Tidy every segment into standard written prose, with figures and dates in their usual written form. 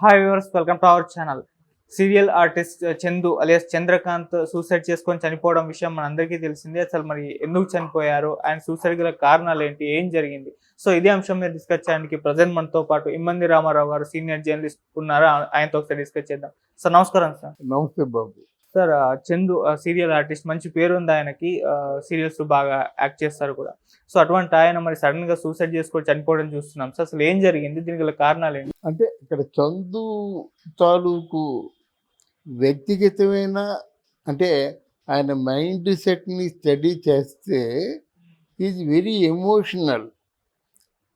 Hi viewers, welcome to our channel. Serial artist Chandu alias Chandrakant suicide చేసుకొని చనిపోవడం విషయం మనందరికీ తెలిసిందే. అసలు మరి ఎందుకు చనిపోయారు, ఆయన సూసైడ్ గల కారణాలు ఏంటి, ఏం జరిగింది? సో ఇదే అంశం మీద డిస్కస్ చేయడానికి ప్రజెంట్ మనతో పాటు ఇమ్మంది రామారావు గారు సీనియర్ జర్నలిస్ట్ ఉన్నారు. ఆయనతో ఒకసారి డిస్కస్ చేద్దాం. సార్ నమస్కారం సార్. నమస్తే బాబు. సార్ చందు సీరియల్ ఆర్టిస్ట్, మంచి పేరు ఉంది ఆయనకి. సీరియల్స్ బాగా యాక్ట్ చేస్తారు కూడా. సో అటువంటి ఆయన మరి సడన్ గా సూసైడ్ చేసుకొని చనిపోవడం చూస్తున్నాం. సో అసలు ఏం జరిగింది, దీనికి గల కారణాలు ఏంటి? అంటే ఇక్కడ చందు తాలూకు వ్యక్తిగతమైన అంటే ఆయన మైండ్ సెట్ని స్టడీ చేస్తే ఈజ్ వెరీ ఎమోషనల్.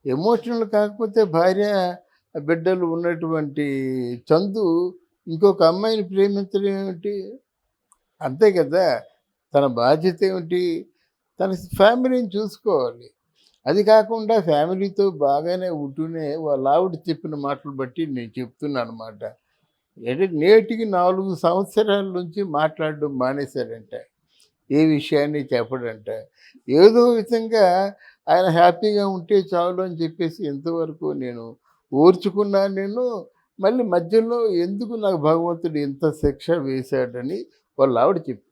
ఎమోషనల్ కాకపోతే భార్య బిడ్డలు ఉన్నటువంటి చందు ఇంకొక అమ్మాయిని ప్రేమించడం ఏమిటి? అంతే కదా. తన బాధ్యత ఏమిటి? తన ఫ్యామిలీని చూసుకోవాలి. అది కాకుండా ఫ్యామిలీతో బాగానే ఉంటూనే వాళ్ళ ఆవిడ చెప్పిన మాటలు బట్టి నేను చెప్తున్నాను అనమాట. అంటే నేటికి 4 సంవత్సరాల నుంచి మాట్లాడడం మానేశాడంట. ఏ విషయాన్ని చెప్పడంట. ఏదో విధంగా ఆయన హ్యాపీగా ఉంటే చాలు అని చెప్పేసి ఎంతవరకు నేను ఓర్చుకున్నాను నేను. మళ్ళీ మధ్యలో ఎందుకు నాకు భగవంతుడు ఇంత శిక్ష వేశాడని వాళ్ళ ఆవిడ చెప్పి,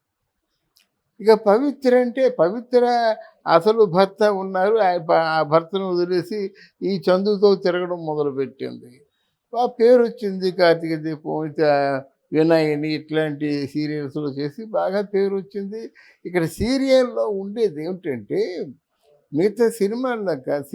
ఇక పవిత్ర అంటే పవిత్ర అసలు భర్త ఉన్నారు. ఆ భర్తను వదిలేసి ఈ చందుతో తిరగడం మొదలుపెట్టింది. ఆ పేరు వచ్చింది. కార్తీక దీపం, వినయని ఇట్లాంటి సీరియల్స్లో చేసి బాగా పేరు వచ్చింది. ఇక్కడ సీరియల్లో ఉండేది ఏమిటంటే మిగతా సినిమాల్లో కాదు,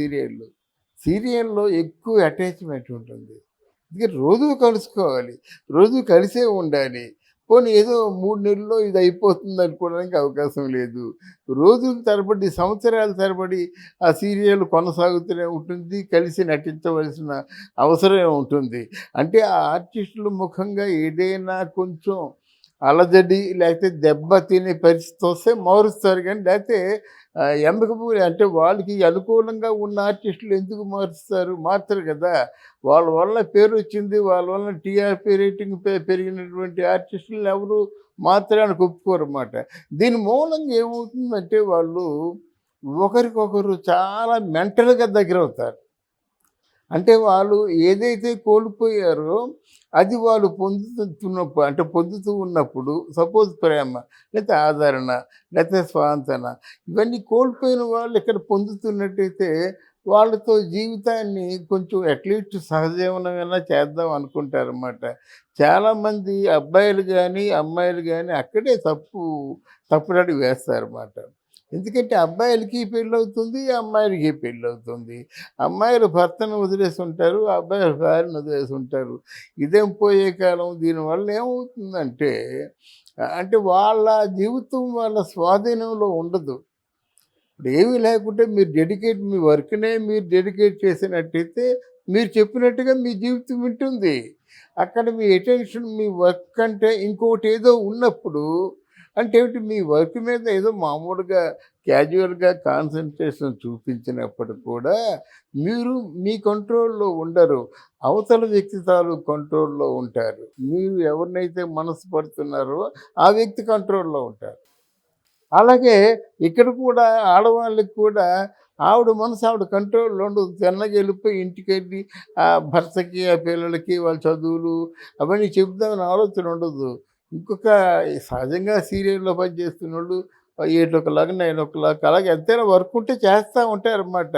సీరియల్లో ఎక్కువ అటాచ్మెంట్ ఉంటుంది. అందుకే రోజు కలుసుకోవాలి, రోజు కలిసే ఉండాలి. పోనీ ఏదో 3 నెలల్లో ఇది అయిపోతుంది అనుకోవడానికి అవకాశం లేదు. రోజుల తరబడి, సంవత్సరాల తరబడి ఆ సీరియల్ కొనసాగుతూనే ఉంటుంది. కలిసి నటించవలసిన అవసరం ఉంటుంది. అంటే ఆ ఆర్టిస్టులు ముఖంగా ఏదైనా కొంచెం అలజడి లేకపోతే దెబ్బ తినే పరిస్థితి వస్తే మారుస్తారు. కానీ లేకపోతే ఎమ్మకపూరి అంటే వాళ్ళకి అనుకూలంగా ఉన్న ఆర్టిస్టులు ఎందుకు మారుస్తారు? మార్చరు కదా. వాళ్ళ వల్ల పేరు వచ్చింది, వాళ్ళ వల్ల టీఆర్పీ రేటింగ్ పెరిగినటువంటి ఆర్టిస్టులను ఎవరు మార్చడానికి ఒప్పుకోరన్నమాట. దీని మూలంగా ఏమవుతుందంటే వాళ్ళు ఒకరికొకరు చాలా మెంటల్గా దగ్గరవుతారు. అంటే వాళ్ళు ఏదైతే కోల్పోయారో అది వాళ్ళు పొందుతూ ఉన్నప్పుడు సపోజ్ ప్రేమ, లేకపోతే ఆదరణ, లేకపోతే స్వాంతన, ఇవన్నీ కోల్పోయిన వాళ్ళు ఇక్కడ పొందుతున్నట్టయితే వాళ్ళతో జీవితాన్ని కొంచెం అట్లీస్ట్ సహజీవనమైనా చేద్దాం అనుకుంటారన్నమాట. చాలామంది అబ్బాయిలు కానీ అమ్మాయిలు కానీ అక్కడే తప్పుడడుగు వేస్తారన్నమాట. ఎందుకంటే అబ్బాయిలకి పెళ్ళవుతుంది, అమ్మాయిలకి పెళ్ళవుతుంది. అమ్మాయిలు భర్తను వదిలేసి ఉంటారు, అబ్బాయిలు భార్యను వదిలేసి ఉంటారు. ఇదేం పోయే కాలం. దీనివల్ల ఏమవుతుందంటే అంటే వాళ్ళ జీవితం వాళ్ళ స్వాధీనంలో ఉండదు. ఇప్పుడు ఏమీ లేకుంటే మీ వర్క్నే మీరు డెడికేట్ చేసినట్టయితే మీరు చెప్పినట్టుగా మీ జీవితం ఉంటుంది. అక్కడ మీ అటెన్షన్ మీ వర్క్ అంటే ఇంకోటి ఏదో ఉన్నప్పుడు అంటే ఏమిటి, మీ వర్క్ మీద ఏదో మామూలుగా క్యాజువల్గా కాన్సన్ట్రేషన్ చూపించినప్పుడు కూడా మీరు మీ కంట్రోల్లో ఉండరు. అవతల వ్యక్తి కంట్రోల్లో ఉంటారు. మీరు ఎవరినైతే మనసు పడుతున్నారో ఆ వ్యక్తి కంట్రోల్లో ఉంటారు. అలాగే ఇక్కడ కూడా ఆడవాళ్ళకి కూడా ఆవిడ మనసు ఆవిడ కంట్రోల్లో ఉండదు. తిన్నగా వెళ్ళిపోయి ఇంటికెళ్ళి ఆ భర్తకి, ఆ పిల్లలకి, వాళ్ళ చదువులు అవన్నీ చెబుదామని ఆలోచన ఉండదు. ఇంకొక సహజంగా సీరియల్లో పనిచేస్తున్నోళ్ళు 7:00 9:00 అలాగే ఎంతైనా వర్క్ ఉంటే చేస్తూ ఉంటారన్నమాట.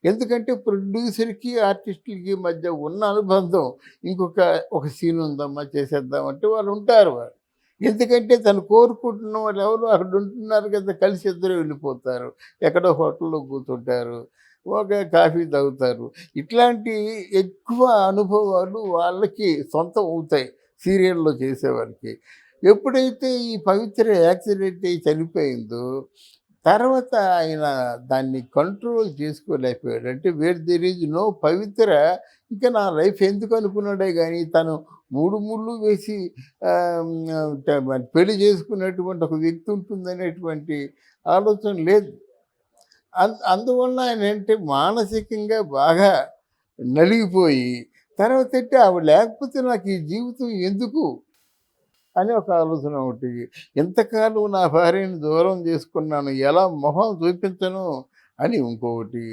ఎందుకంటే ప్రొడ్యూసర్కి ఆర్టిస్టులకి మధ్య ఉన్న అనుబంధం ఒక సీన్ ఉందమ్మా చేసేద్దామంటే వాళ్ళు ఉంటారు. ఎందుకంటే తను కోరుకుంటున్న వాళ్ళు ఎవరు అక్కడ ఉంటున్నారు కదా, కలిసి ఇద్దరు వెళ్ళిపోతారు. ఎక్కడో హోటల్లో కూర్చుంటారు, ఒక కాఫీ తాగుతారు. ఇట్లాంటి ఎక్కువ అనుభవాలు వాళ్ళకి సొంతం అవుతాయి సీరియల్లో చేసేవారికి. ఎప్పుడైతే ఈ పవిత్ర యాక్సిడెంట్ అయ్యి చనిపోయిందో తర్వాత ఆయన దాన్ని కంట్రోల్ చేసుకోలేకపోయాడు. అంటే వేర్ దెర్ ఈజ్ నో పవిత్ర, ఇంకా నా లైఫ్ ఎందుకు అనుకున్నాడే కానీ తను 3 ముళ్ళు వేసి పెళ్లి చేసుకున్నటువంటి ఒక వ్యక్తి ఉంటుందనేటువంటి ఆలోచన లేదు. అందువల్ల ఆయన ఏంటంటే మానసికంగా బాగా నలిగిపోయి తర్వాత ఏంటి ఆవిడ లేకపోతే నాకు ఈ జీవితం ఎందుకు అని ఒక ఆలోచన ఒకటి. ఎంతకాలం నా భార్యని దూరం చేసుకున్నాను, ఎలా మొహం చూపించను అని ఇంకొకటి.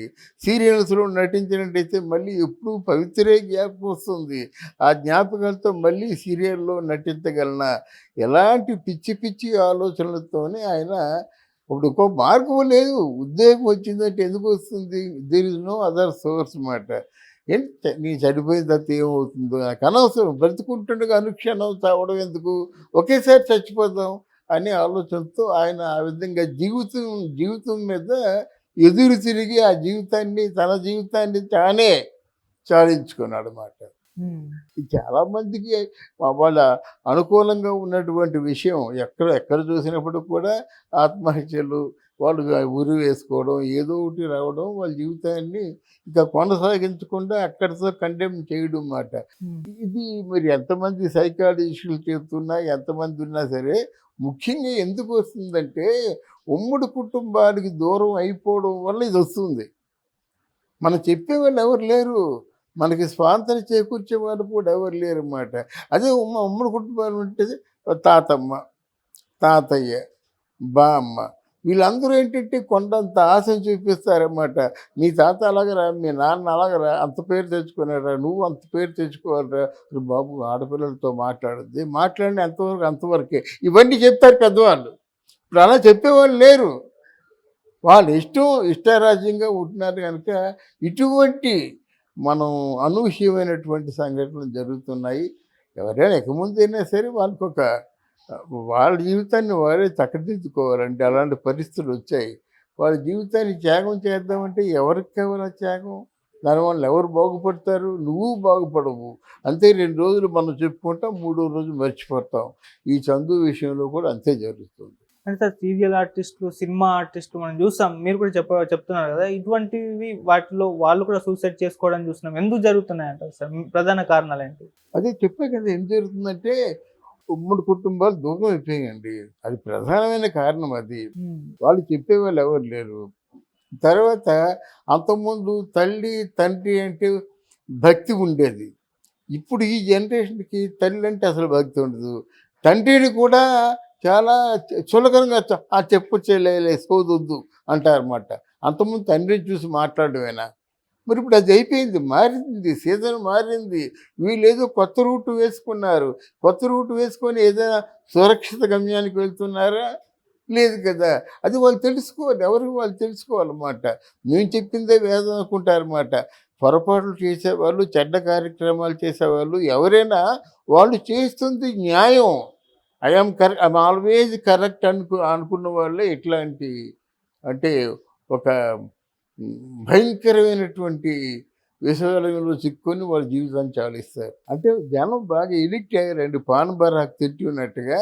సీరియల్స్లో నటించినట్టయితే మళ్ళీ ఎప్పుడూ పవిత్రే జ్ఞాపకం వస్తుంది. ఆ జ్ఞాపకాలతో మళ్ళీ సీరియల్లో నటించగలనా, ఎలాంటి పిచ్చి పిచ్చి ఆలోచనలతోనే ఆయన ఇప్పుడు ఇంకో మార్గం లేదు. ఉద్యోగం వచ్చిందంటే ఎందుకు వస్తుంది? There is no other source మాట. ఏంటి నీ చనిపోయిన తర్వాత ఏమవుతుందో నాకు అనవసరం, బ్రతుకుంటుండగా అనుక్షణం చావడం ఎందుకు, ఒకేసారి చచ్చిపోదాం అనే ఆలోచనతో ఆయన ఆ విధంగా జీవితం జీవితం మీద ఎదురు తిరిగి ఆ జీవితాన్ని, తన జీవితాన్ని తానే చాలించుకున్నాడు మాట. ఇది చాలామందికి వాళ్ళ అనుకూలంగా ఉన్నటువంటి విషయం. ఎక్కడ ఎక్కడ చూసినప్పుడు కూడా ఆత్మహత్యలు, వాళ్ళు ఉరి వేసుకోవడం, ఏదో ఒకటి రావడం, వాళ్ళ జీవితాన్ని ఇంకా కొనసాగించకుండా అక్కడితో కండెమ్ చేయడం మాట. ఇది మరి ఎంతమంది సైకాలజిస్టులు చెప్తున్నా, ఎంతమంది ఉన్నా సరే, ముఖ్యంగా ఎందుకు వస్తుందంటే ఉమ్మడి కుటుంబానికి దూరం అయిపోవడం వల్ల ఇది వస్తుంది. మనం చెప్పేవాళ్ళు ఎవరు లేరు, మనకి స్వాతంత్రం చేకూర్చే వాళ్ళు కూడా ఎవరు లేరు అన్నమాట. అదే ఉమ్మడి కుటుంబాలు ఉంటే తాతమ్మ, తాతయ్య, బామ్మ, వీళ్ళందరూ ఏంటంటే కొండంత ఆశను చూపిస్తారన్నమాట. మీ తాత అలాగరా, మీ నాన్న అలాగరా, అంత పేరు తెచ్చుకున్నారా, నువ్వు అంత పేరు తెచ్చుకోవాలరా, బాబు ఆడపిల్లలతో మాట్లాడిన ఎంతవరకు అంతవరకే, ఇవన్నీ చెప్తారు పెద్దవాళ్ళు. ఇప్పుడు అలా చెప్పేవాళ్ళు లేరు. వాళ్ళు ఇష్టారాజ్యంగా ఉంటున్నారు కనుక ఇటువంటి మనం అనూహ్యమైనటువంటి సంఘటనలు జరుగుతున్నాయి. ఎవరైనా ఇక ముందైనా సరే వాళ్ళ జీవితాన్ని వారే చక్కదిద్దుకోవాలంటే అలాంటి పరిస్థితులు వచ్చాయి. వాళ్ళ జీవితాన్ని త్యాగం చేద్దామంటే ఎవరికి కావాలి ఆ త్యాగం? దానివల్ల ఎవరు బాగుపడతారు? నువ్వు బాగుపడవు. అంతే 2 రోజులు మనం చెప్పుకుంటాం, 3వ రోజు మర్చిపోతాం. ఈ చందు విషయంలో కూడా అంతే జరుగుతుంది. అంటే సార్ సీరియల్ ఆర్టిస్టులు, సినిమా ఆర్టిస్టులు మనం చూసాం. మీరు కూడా చెప్తున్నారు కదా, ఇటువంటివి వాటిలో వాళ్ళు కూడా సూసైడ్ చేసుకోవడం చూస్తున్నాం. ఎందుకు జరుగుతున్నాయంటారు సార్? ప్రధాన కారణాలు ఏంటి? అదే చెప్పే కదా, ఏం జరుగుతుందంటే ఉమ్మడి కుటుంబాలు దూరం అయిపోయాయండి. అది ప్రధానమైన కారణం అది. వాళ్ళు చెప్పేవాళ్ళు ఎవరు లేరు. తర్వాత అంతకుముందు తల్లి, తండ్రి అంటే భక్తి ఉండేది. ఇప్పుడు ఈ జనరేషన్కి తల్లి అంటే అసలు భక్తి ఉండదు. తండ్రిని కూడా చాలా చులకనగా చెప్పు చెల్లెలే సోదొద్దు అంటారన్నమాట. అంతకుముందు తండ్రిని చూసి మాట్లాడమేనా? మరి ఇప్పుడు అది అయిపోయింది, మారింది, సీజన్ మారింది. వీళ్ళేదో కొత్త రూట్ వేసుకున్నారు. కొత్త రూట్ వేసుకొని ఏదైనా సురక్షిత గమ్యానికి వెళ్తున్నారా? లేదు కదా. అది వాళ్ళు తెలుసుకోవాలి, ఎవరికి వాళ్ళు తెలుసుకోవాలన్నమాట. మేము చెప్పిందే వేదం అనుకుంటారన్నమాట. పొరపాట్లు చేసేవాళ్ళు, చెడ్డ కార్యక్రమాలు చేసేవాళ్ళు ఎవరైనా వాళ్ళు చేస్తుంది న్యాయం, ఐఎమ్ ఆల్వేజ్ కరెక్ట్ అనుకున్న వాళ్ళే ఇట్లాంటి అంటే ఒక భయంకరమైనటువంటి విషయాలలో చిక్కుకొని వాళ్ళ జీవితాన్ని చాలిస్తారు. అంటే జనం బాగా ఎడిక్ట్ అయ్యారండి. పాన్ బరాక్ తింటి ఉన్నట్టుగా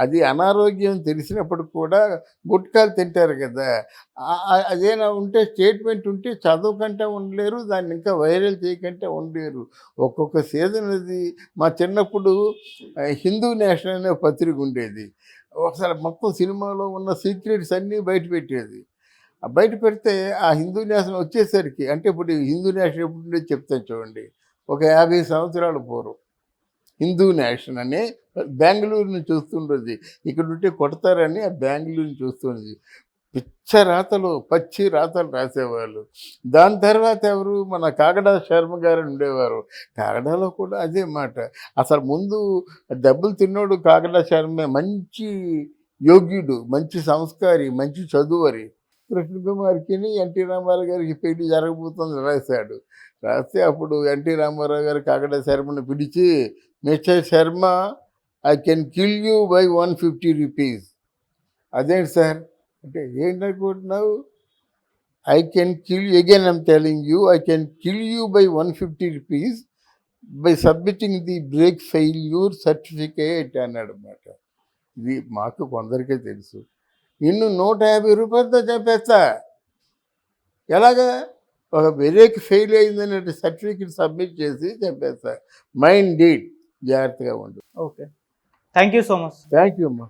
అది అనారోగ్యం తెలిసినప్పుడు కూడా గుట్కాలు తింటారు కదా. అదేనా ఉంటే స్టేట్మెంట్ ఉంటే చదవకంటే ఉండలేరు, దాన్ని ఇంకా వైరల్ చేయకంటే ఉండలేరు. ఒక్కొక్క సీజన్ అది. మా చిన్నప్పుడు హిందూ నేషన్ అనే పత్రిక ఉండేది. ఒకసారి మొత్తం సినిమాలో ఉన్న సీక్రెట్స్ అన్నీ బయట పెట్టేది. బయట పెడితే ఆ హిందూ నేషన్ వచ్చేసరికి, అంటే ఇప్పుడు హిందూ నేషన్ ఎప్పుడు ఉండేది చెప్తాను చూడండి. ఒక 50 సంవత్సరాల పూర్వం హిందూ నేషన్ అని బెంగళూరు నుంచి చూస్తుండేది. ఇక్కడ ఉంటే కొడతారని ఆ బెంగళూరు నుంచి చూస్తుండేది. పచ్చి రాతలు రాసేవాళ్ళు. దాని తర్వాత ఎవరు, మన కాగడా శర్మ గారు ఉండేవారు. కాగడాలో కూడా అదే మాట. అసలు ముందు దెబ్బలు తిన్నోడు కాగడా శర్మే. మంచి యోగ్యుడు, మంచి సంస్కారి, మంచి చదువరి. కృష్ణకుమార్కి ఎన్టీ రామారావు గారికి పెళ్లి జరగబోతుంది రాశాడు. రాస్తే అప్పుడు ఎన్టీ రామారావు గారు కాగడా శర్మను పిలిచి, mister Sharma, I can kill you by 150 rupees. అదేంటి సార్ అంటే, ఏంటనుకుంటున్నావు? I can kill you again, I'm telling you, I can kill you by 150 rupees by submitting the brake failure certificate అన్నాడు అన్నమాట. ఇది మాకు కొందరికే తెలుసు. నిన్ను 150 రూపాయలతో చంపేస్తా. ఎలాగా? ఒక బ్రేక్ ఫెయిల్ అయిందనే సర్టిఫికేట్ సబ్మిట్ చేసి చంపేస్తా. Mind it. జాగ్రత్తగా ఉండు. Okay, thank you so much. Thank you అమ్మా.